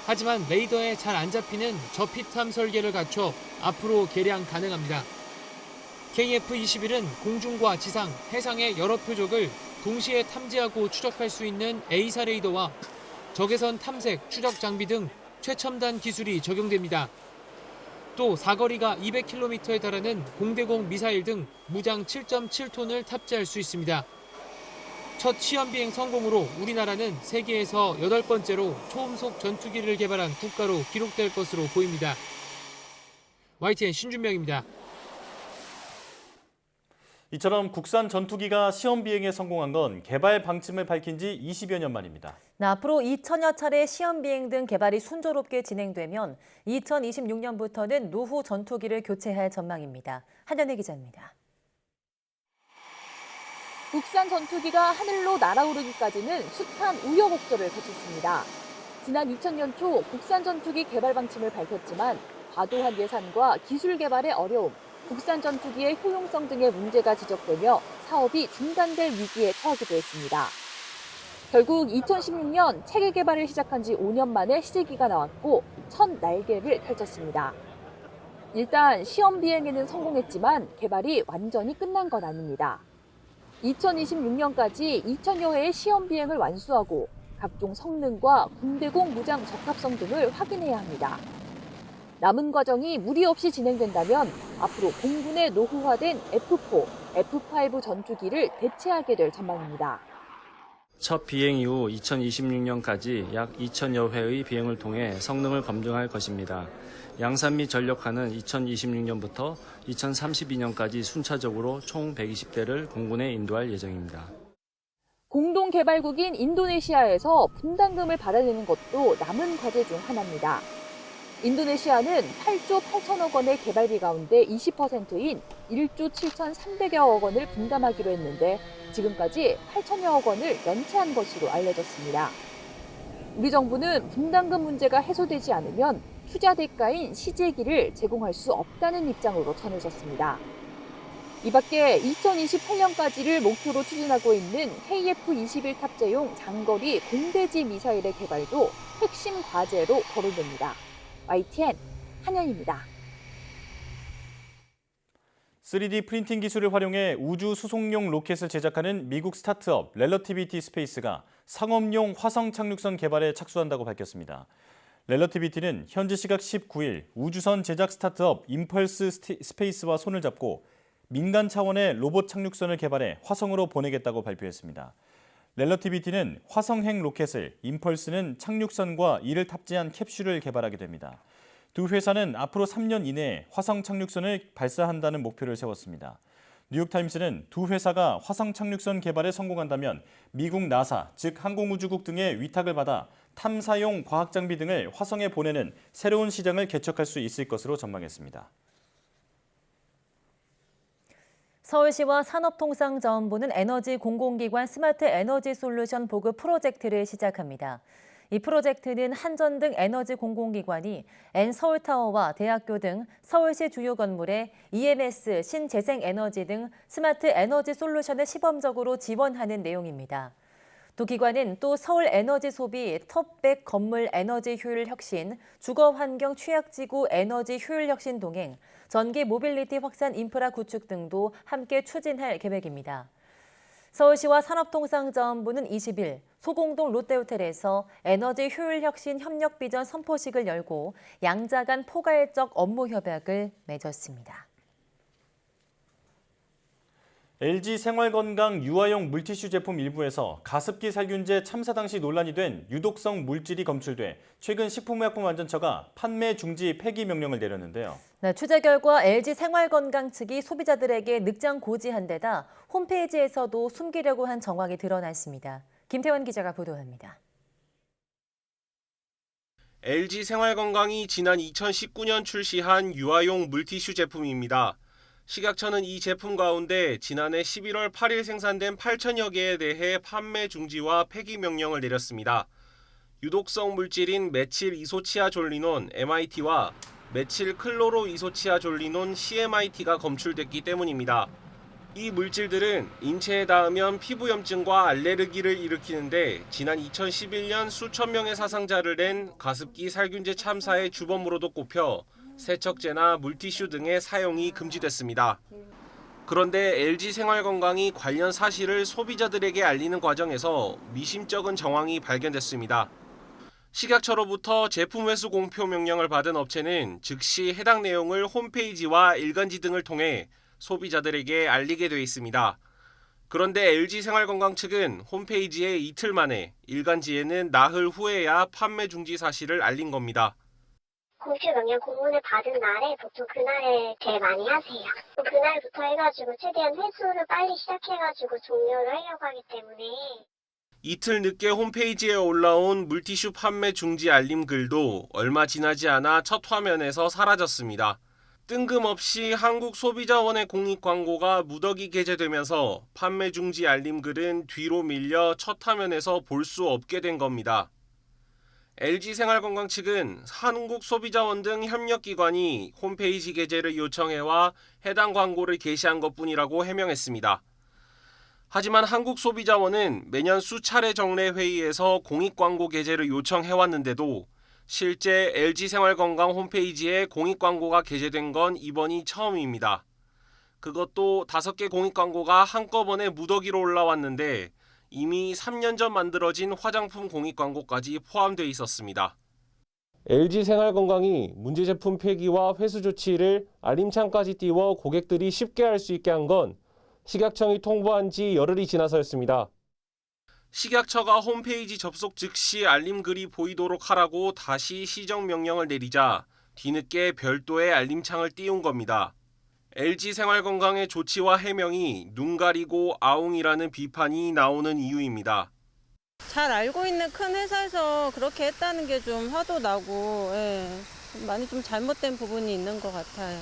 하지만 레이더에 잘 안 잡히는 저피탐 설계를 갖춰 앞으로 개량 가능합니다. KF-21은 공중과 지상, 해상의 여러 표적을 동시에 탐지하고 추적할 수 있는 A사 레이더와 적외선 탐색, 추적 장비 등 최첨단 기술이 적용됩니다. 또 사거리가 200km에 달하는 공대공 미사일 등 무장 7.7톤을 탑재할 수 있습니다. 첫 시험 비행 성공으로 우리나라는 세계에서 8번째로 초음속 전투기를 개발한 국가로 기록될 것으로 보입니다. YTN 신준명입니다. 이처럼 국산 전투기가 시험 비행에 성공한 건 개발 방침을 밝힌 지 20여 년 만입니다. 앞으로 2천여 차례 시험 비행 등 개발이 순조롭게 진행되면 2026년부터는 노후 전투기를 교체할 전망입니다. 한연희 기자입니다. 국산 전투기가 하늘로 날아오르기까지는 숱한 우여곡절을 거쳤습니다. 지난 2000년 초 국산 전투기 개발 방침을 밝혔지만 과도한 예산과 기술 개발의 어려움, 국산 전투기의 효용성 등의 문제가 지적되며 사업이 중단될 위기에 처하기도 했습니다. 결국 2016년 체계 개발을 시작한 지 5년 만에 시제기가 나왔고 첫 날개를 펼쳤습니다. 일단 시험 비행에는 성공했지만 개발이 완전히 끝난 건 아닙니다. 2026년까지 2천여 회의 시험 비행을 완수하고 각종 성능과 군대공 무장 적합성 등을 확인해야 합니다. 남은 과정이 무리 없이 진행된다면 앞으로 공군의 노후화된 F4, F5 전투기를 대체하게 될 전망입니다. 첫 비행 이후 2026년까지 약 2천여 회의 비행을 통해 성능을 검증할 것입니다. 양산 및 전력화는 2026년부터 2032년까지 순차적으로 총 120대를 공군에 인도할 예정입니다. 공동 개발국인 인도네시아에서 분담금을 받아내는 것도 남은 과제 중 하나입니다. 인도네시아는 8조 8천억 원의 개발비 가운데 20%인 1조 7,300여억 원을 분담하기로 했는데 지금까지 8천여억 원을 연체한 것으로 알려졌습니다. 우리 정부는 분담금 문제가 해소되지 않으면 투자 대가인 시제기를 제공할 수 없다는 입장으로 전해졌습니다. 이 밖에 2028년까지를 목표로 추진하고 있는 KF-21 탑재용 장거리 공대지 미사일의 개발도 핵심 과제로 거론됩니다. YTN 한연입니다. 3D 프린팅 기술을 활용해 우주 수송용 로켓을 제작하는 미국 스타트업 렐러티비티 스페이스가 상업용 화성 착륙선 개발에 착수한다고 밝혔습니다. 렐러티비티는 현지 시각 19일 우주선 제작 스타트업 임펄스 스페이스와 손을 잡고 민간 차원의 로봇 착륙선을 개발해 화성으로 보내겠다고 발표했습니다. 렐러티비티는 화성행 로켓을, 임펄스는 착륙선과 이를 탑재한 캡슐을 개발하게 됩니다. 두 회사는 앞으로 3년 이내에 화성 착륙선을 발사한다는 목표를 세웠습니다. 뉴욕타임스는 두 회사가 화성 착륙선 개발에 성공한다면 미국 나사, 즉 항공우주국 등의 위탁을 받아 탐사용 과학장비 등을 화성에 보내는 새로운 시장을 개척할 수 있을 것으로 전망했습니다. 서울시와 산업통상자원부는 에너지 공공기관 스마트 에너지 솔루션 보급 프로젝트를 시작합니다. 이 프로젝트는 한전 등 에너지 공공기관이 N서울타워와 대학교 등 서울시 주요 건물에 EMS, 신재생에너지 등 스마트 에너지 솔루션을 시범적으로 지원하는 내용입니다. 두 기관은 또 서울 에너지 소비 톱백 건물 에너지 효율 혁신, 주거 환경 취약지구 에너지 효율 혁신 동행, 전기 모빌리티 확산 인프라 구축 등도 함께 추진할 계획입니다. 서울시와 산업통상자원부는 20일 소공동 롯데호텔에서 에너지 효율 혁신 협력 비전 선포식을 열고 양자 간 포괄적 업무 협약을 맺었습니다. LG 생활건강 유아용 물티슈 제품 일부에서 가습기 살균제 참사 당시 논란이 된 유독성 물질이 검출돼 최근 식품의약품안전처가 판매 중지 폐기 명령을 내렸는데요. 취재 결과 LG 생활건강 측이 소비자들에게 늑장 고지한 데다 홈페이지에서도 숨기려고 한 정황이 드러났습니다. 김태원 기자가 보도합니다. LG 생활건강이 지난 2019년 출시한 유아용 물티슈 제품입니다. 식약처는 이 제품 가운데 지난해 11월 8일 생산된 8천여 개에 대해 판매 중지와 폐기 명령을 내렸습니다. 유독성 물질인 메칠 이소치아졸리논 MIT와 메칠 클로로 이소치아졸리논 CMIT가 검출됐기 때문입니다. 이 물질들은 인체에 닿으면 피부염증과 알레르기를 일으키는데 지난 2011년 수천 명의 사상자를 낸 가습기 살균제 참사의 주범으로도 꼽혀 세척제나 물티슈 등의 사용이 금지됐습니다. 그런데 LG 생활건강이 관련 사실을 소비자들에게 알리는 과정에서 미심쩍은 정황이 발견됐습니다. 식약처로부터 제품 회수 공표 명령을 받은 업체는 즉시 해당 내용을 홈페이지와 일간지 등을 통해 소비자들에게 알리게 돼 있습니다. 그런데 LG 생활건강 측은 홈페이지에 이틀 만에, 일간지에는 나흘 후에야 판매 중지 사실을 알린 겁니다. 공표 명령 공문을 받은 날에 보통 그날에 제일 많이 하세요. 그날부터 해가지고 최대한 회수를 빨리 시작해가지고 종료를 하려고 하기 때문에. 이틀 늦게 홈페이지에 올라온 물티슈 판매 중지 알림 글도 얼마 지나지 않아 첫 화면에서 사라졌습니다. 뜬금없이 한국소비자원의 공익 광고가 무더기 게재되면서 판매 중지 알림 글은 뒤로 밀려 첫 화면에서 볼 수 없게 된 겁니다. LG생활건강 측은 한국소비자원 등 협력기관이 홈페이지 게재를 요청해와 해당 광고를 게시한 것뿐이라고 해명했습니다. 하지만 한국소비자원은 매년 수차례 정례 회의에서 공익광고 게재를 요청해왔는데도 실제 LG생활건강 홈페이지에 공익광고가 게재된 건 이번이 처음입니다. 그것도 5개 공익광고가 한꺼번에 무더기로 올라왔는데 이미 3년 전 만들어진 화장품 공익광고까지 포함되어 있었습니다. LG생활건강이 문제 제품 폐기와 회수 조치를 알림창까지 띄워 고객들이 쉽게 알 수 있게 한 건 식약청이 통보한 지 열흘이 지나서였습니다. 식약처가 홈페이지 접속 즉시 알림글이 보이도록 하라고 다시 시정명령을 내리자 뒤늦게 별도의 알림창을 띄운 겁니다. LG생활건강의 조치와 해명이 눈 가리고 아웅이라는 비판이 나오는 이유입니다. 잘 알고 있는 큰 회사에서 그렇게 했다는 게 좀 화도 나고 많이 좀 잘못된 부분이 있는 것 같아요.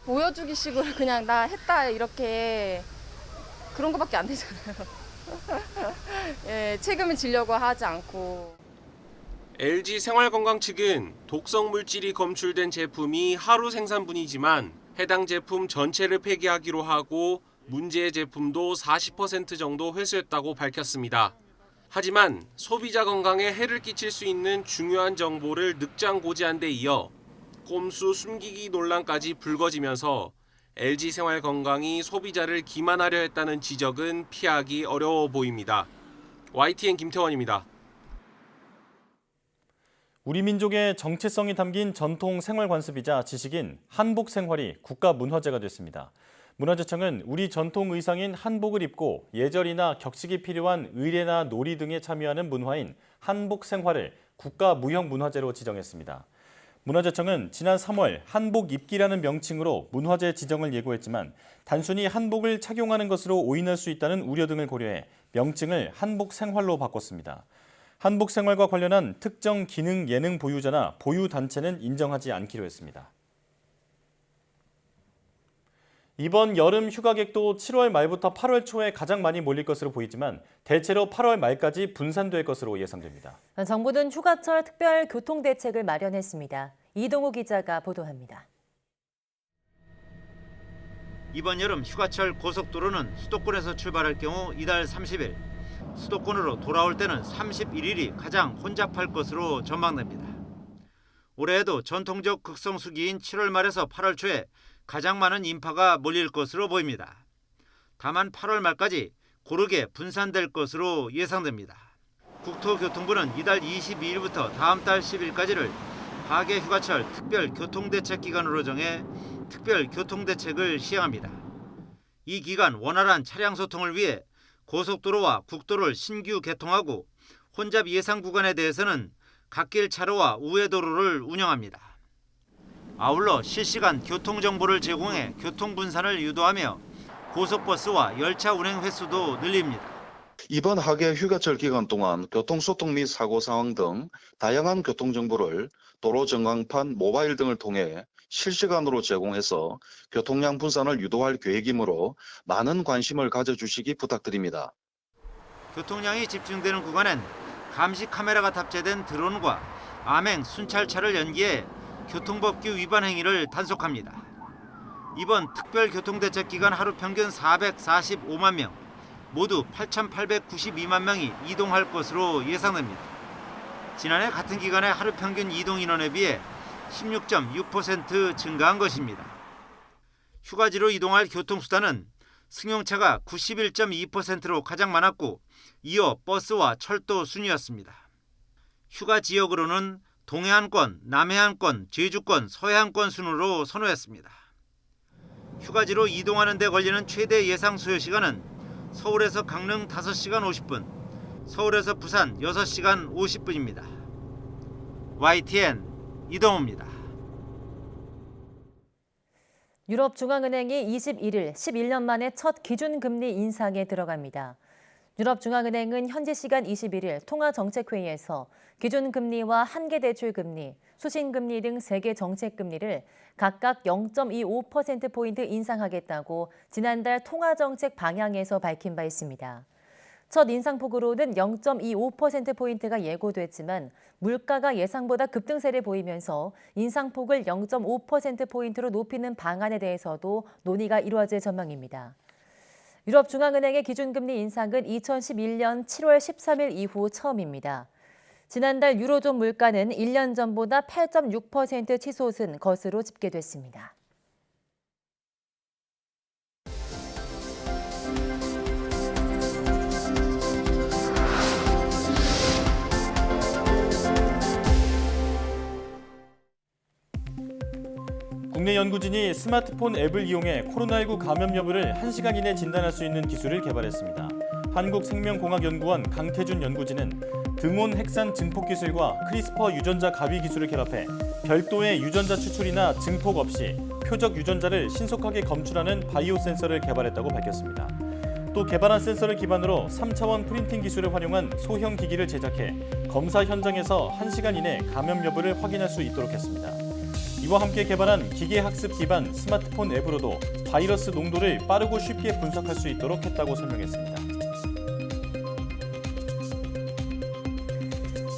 보여주기 식으로 그냥 나 했다 이렇게 그런 거밖에 안 되잖아요. 책임을 지려고 하지 않고. LG생활건강 측은 독성 물질이 검출된 제품이 하루 생산분이지만 해당 제품 전체를 폐기하기로 하고 문제의 제품도 40% 정도 회수했다고 밝혔습니다. 하지만 소비자 건강에 해를 끼칠 수 있는 중요한 정보를 늑장 고지한 데 이어 꼼수 숨기기 논란까지 불거지면서 LG생활건강이 소비자를 기만하려 했다는 지적은 피하기 어려워 보입니다. YTN 김태원입니다. 우리 민족의 정체성이 담긴 전통 생활 관습이자 지식인 한복 생활이 국가문화재가 됐습니다. 문화재청은 우리 전통 의상인 한복을 입고 예절이나 격식이 필요한 의례나 놀이 등에 참여하는 문화인 한복 생활을 국가무형문화재로 지정했습니다. 문화재청은 지난 3월 한복 입기라는 명칭으로 문화재 지정을 예고했지만 단순히 한복을 착용하는 것으로 오인할 수 있다는 우려 등을 고려해 명칭을 한복 생활로 바꿨습니다. 한복 생활과 관련한 특정 기능 예능 보유자나 보유 단체는 인정하지 않기로 했습니다. 이번 여름 휴가객도 7월 말부터 8월 초에 가장 많이 몰릴 것으로 보이지만 대체로 8월 말까지 분산될 것으로 예상됩니다. 정부는 휴가철 특별 교통 대책을 마련했습니다. 이동우 기자가 보도합니다. 이번 여름 휴가철 고속도로는 수도권에서 출발할 경우 이달 30일, 수도권으로 돌아올 때는 31일이 가장 혼잡할 것으로 전망됩니다. 올해에도 전통적 극성수기인 7월 말에서 8월 초에 가장 많은 인파가 몰릴 것으로 보입니다. 다만 8월 말까지 고르게 분산될 것으로 예상됩니다. 국토교통부는 이달 22일부터 다음 달 10일까지를 하계 휴가철 특별 교통대책 기간으로 정해 특별 교통대책을 시행합니다. 이 기간 원활한 차량 소통을 위해 고속도로와 국도를 신규 개통하고 혼잡 예상 구간에 대해서는 갓길 차로와 우회도로를 운영합니다. 아울러 실시간 교통정보를 제공해 교통분산을 유도하며 고속버스와 열차 운행 횟수도 늘립니다. 이번 하계 휴가철 기간 동안 교통소통 및 사고 상황 등 다양한 교통정보를 도로 전광판, 모바일 등을 통해 실시간으로 제공해서 교통량 분산을 유도할 계획이므로 많은 관심을 가져주시기 부탁드립니다. 교통량이 집중되는 구간엔 감시 카메라가 탑재된 드론과 암행 순찰차를 연기해 교통법규 위반 행위를 단속합니다. 이번 특별교통대책 기간 하루 평균 445만 명, 모두 8,892만 명이 이동할 것으로 예상됩니다. 지난해 같은 기간의 하루 평균 이동 인원에 비해 16.6% 증가한 것입니다. 휴가지로 이동할 교통수단은 승용차가 91.2%로 가장 많았고 이어 버스와 철도 순이었습니다. 휴가 지역으로는 동해안권, 남해안권, 제주권, 서해안권 순으로 선호했습니다. 휴가지로 이동하는 데 걸리는 최대 예상 소요 시간은 서울에서 강릉 5시간 50분, 서울에서 부산 6시간 50분입니다. YTN 이동호입니다. 유럽중앙은행이 21일 11년 만에 첫 기준금리 인상에 들어갑니다. 유럽중앙은행은 현지 시간 21일 통화정책회의에서 기준금리와 한계대출금리, 수신금리 등 3개 정책금리를 각각 0.25%포인트 인상하겠다고 지난달 통화정책 방향에서 밝힌 바 있습니다. 첫 인상폭으로는 0.25%포인트가 예고됐지만 물가가 예상보다 급등세를 보이면서 인상폭을 0.5%포인트로 높이는 방안에 대해서도 논의가 이루어질 전망입니다. 유럽중앙은행의 기준금리 인상은 2011년 7월 13일 이후 처음입니다. 지난달 유로존 물가는 1년 전보다 8.6% 치솟은 것으로 집계됐습니다. 국내 연구진이 스마트폰 앱을 이용해 코로나19 감염 여부를 1시간 이내 진단할 수 있는 기술을 개발했습니다. 한국생명공학연구원 강태준 연구진은 등온 핵산 증폭 기술과 크리스퍼 유전자 가위 기술을 결합해 별도의 유전자 추출이나 증폭 없이 표적 유전자를 신속하게 검출하는 바이오 센서를 개발했다고 밝혔습니다. 또 개발한 센서를 기반으로 3차원 프린팅 기술을 활용한 소형 기기를 제작해 검사 현장에서 1시간 이내 감염 여부를 확인할 수 있도록 했습니다. 이와 함께 개발한 기계학습 기반 스마트폰 앱으로도 바이러스 농도를 빠르고 쉽게 분석할 수 있도록 했다고 설명했습니다.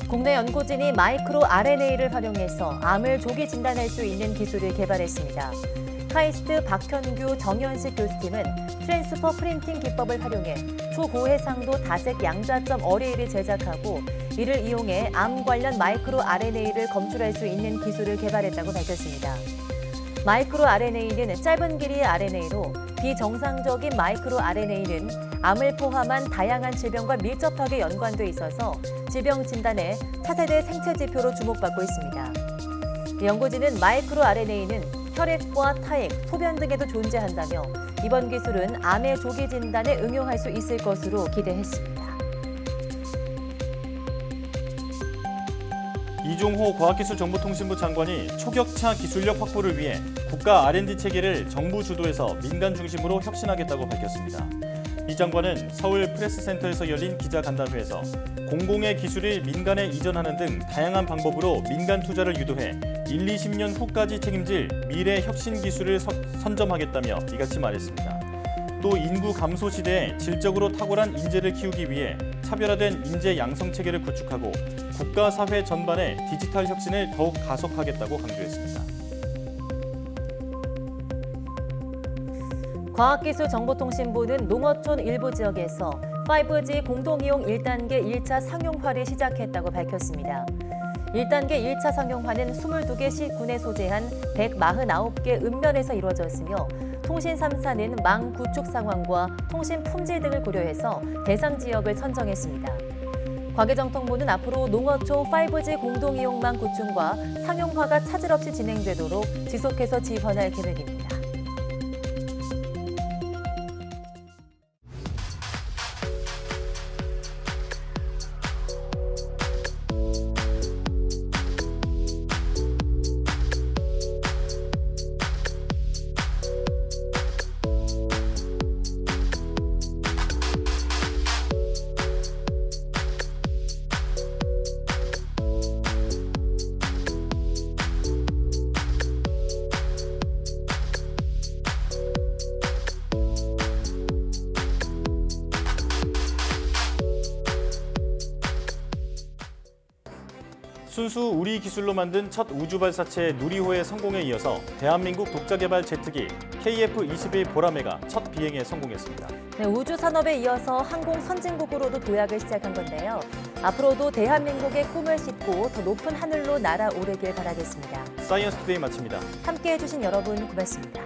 국내 연구진이 마이크로 RNA를 활용해서 암을 조기 진단할 수 있는 기술을 개발했습니다. 카이스트 박현규 정현식 교수팀은 트랜스퍼 프린팅 기법을 활용해 초고해상도 다색 양자점 어레이를 제작하고 이를 이용해 암 관련 마이크로 RNA를 검출할 수 있는 기술을 개발했다고 밝혔습니다. 마이크로 RNA는 짧은 길이의 RNA로 비정상적인 마이크로 RNA는 암을 포함한 다양한 질병과 밀접하게 연관돼 있어서 질병 진단에 차세대 생체 지표로 주목받고 있습니다. 연구진은 마이크로 RNA는 혈액과 타액, 소변 등에도 존재한다며 이번 기술은 암의 조기 진단에 응용할 수 있을 것으로 기대했습니다. 이종호 과학기술정보통신부 장관이 초격차 기술력 확보를 위해 국가 R&D 체계를 정부 주도해서 민간 중심으로 혁신하겠다고 밝혔습니다. 이 장관은 서울 프레스센터에서 열린 기자간담회에서 공공의 기술을 민간에 이전하는 등 다양한 방법으로 민간 투자를 유도해 1-20년 후까지 책임질 미래 혁신 기술을 선점하겠다며 이같이 말했습니다. 또 인구 감소 시대에 질적으로 탁월한 인재를 키우기 위해 차별화된 인재 양성 체계를 구축하고 국가 사회 전반의 디지털 혁신을 더욱 가속하겠다고 강조했습니다. 과학기술정보통신부는 농어촌 일부 지역에서 5G 공동이용 1단계 1차 상용화를 시작했다고 밝혔습니다. 1단계 1차 상용화는 22개 시군에 소재한 149개 읍면에서 이루어졌으며 통신 3사는 망 구축 상황과 통신 품질 등을 고려해서 대상 지역을 선정했습니다. 과기정통부는 앞으로 농어촌 5G 공동이용망 구축과 상용화가 차질 없이 진행되도록 지속해서 지원할 계획입니다. 순수 우리 기술로 만든 첫 우주 발사체 누리호의 성공에 이어서 대한민국 독자 개발 제트기 KF-21 보라매가 첫 비행에 성공했습니다. 네, 우주 산업에 이어서 항공 선진국으로도 도약을 시작한 건데요. 앞으로도 대한민국의 꿈을 싣고 더 높은 하늘로 날아오르길 바라겠습니다. 사이언스 투데이 마칩니다. 함께해 주신 여러분 고맙습니다.